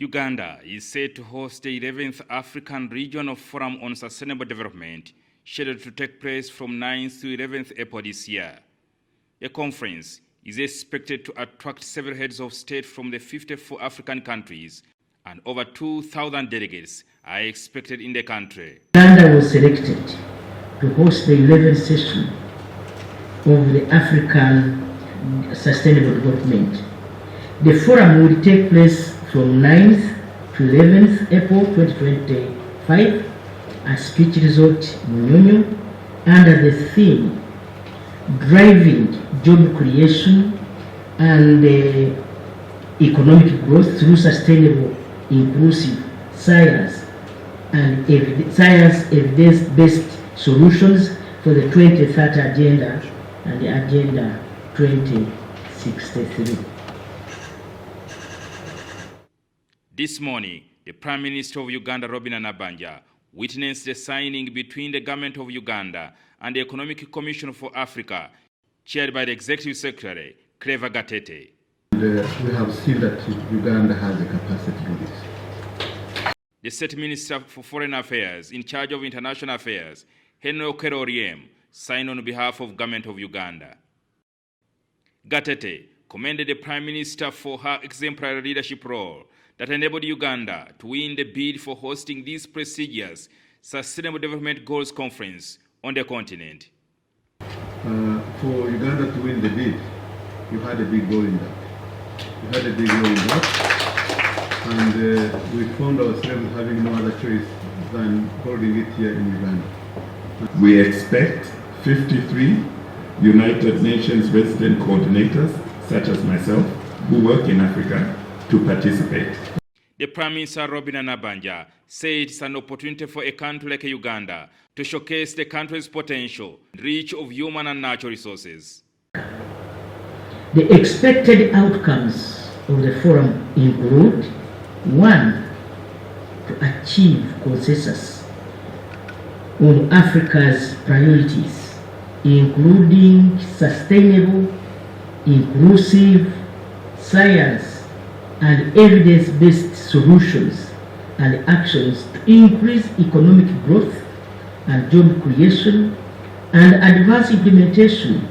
Uganda is set to host the 11th African Regional Forum on Sustainable Development, scheduled to take place from 9th to 11th April this year. The conference is expected to attract several heads of state from the 54 African countries, and over 2,000 delegates are expected in the country. Uganda was selected to host the 11th session of the African Sustainable Development. The forum will take place from 9th to 11th April 2025 at Beach Resort Munyonyo under the theme Driving Job Creation and Economic Growth through Sustainable, Inclusive Science and Evidence-Based Solutions for the 2030 Agenda and the Agenda 2063. This morning, the Prime Minister of Uganda, Robinah Nabbanja, witnessed the signing between the Government of Uganda and the Economic Commission for Africa, chaired by the Executive Secretary, Claver Gatete. We have seen that Uganda has the capacity to do this. The State Minister for Foreign Affairs, in charge of international affairs, Okello Oryem, signed on behalf of Government of Uganda. Gatete commended the Prime Minister for her exemplary leadership role that enabled Uganda to win the bid for hosting this prestigious Sustainable Development Goals Conference on the continent. For Uganda to win the bid, you had a big role in that. And we found ourselves having no other choice than holding it here in Uganda. We expect 53 United Nations resident coordinators, such as myself, who work in Africa, to participate. The Prime Minister Robinah Nabbanja said it's an opportunity for a country like Uganda to showcase the country's potential, reach of human and natural resources. The expected outcomes of the forum include: 1. To achieve consensus on Africa's priorities, including sustainable, inclusive, science and evidence-based solutions and actions to increase economic growth and job creation and advance implementation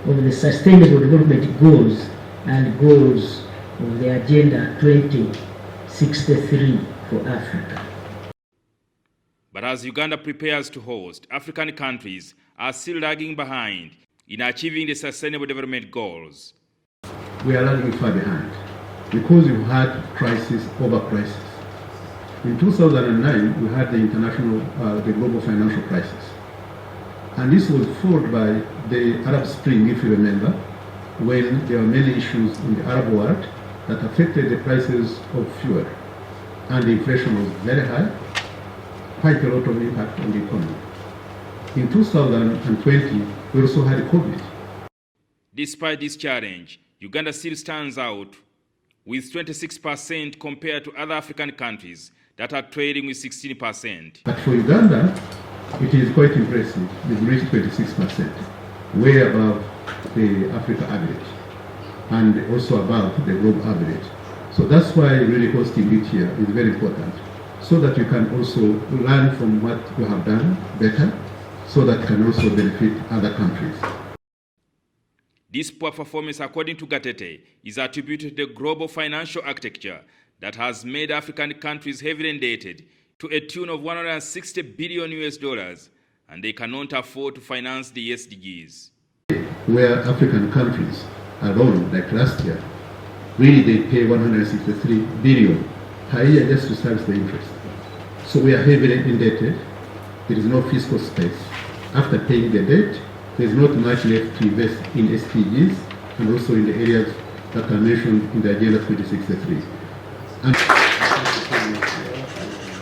of the Sustainable Development Goals and goals of the Agenda 2063 for Africa. But as Uganda prepares to host, African countries are still lagging behind in achieving the Sustainable Development Goals. We are lagging far behind because we've had crisis over crisis. In 2009, we had the global financial crisis. And this was followed by the Arab Spring, if you remember, when there were many issues in the Arab world that affected the prices of fuel. And the inflation was very high, quite a lot of impact on the economy. In 2020, we also had COVID. Despite this challenge, Uganda still stands out with 26% compared to other African countries that are trading with 16%. But for Uganda, it is quite impressive. We've reached 26%, way above the Africa average, and also above the global average. So that's why really hosting it here is very important, so that you can also learn from what you have done better, so that can also benefit other countries. This poor performance, according to Gatete, is attributed to the global financial architecture that has made African countries heavily indebted to a tune of $160 billion, and they cannot afford to finance the SDGs. Where African countries alone, like last year, really they pay $163 billion per year just to service the interest. So we are heavily indebted. There is no fiscal space. After paying the debt, there is not much left to invest in SDGs and also in the areas that are mentioned in the Agenda 2063.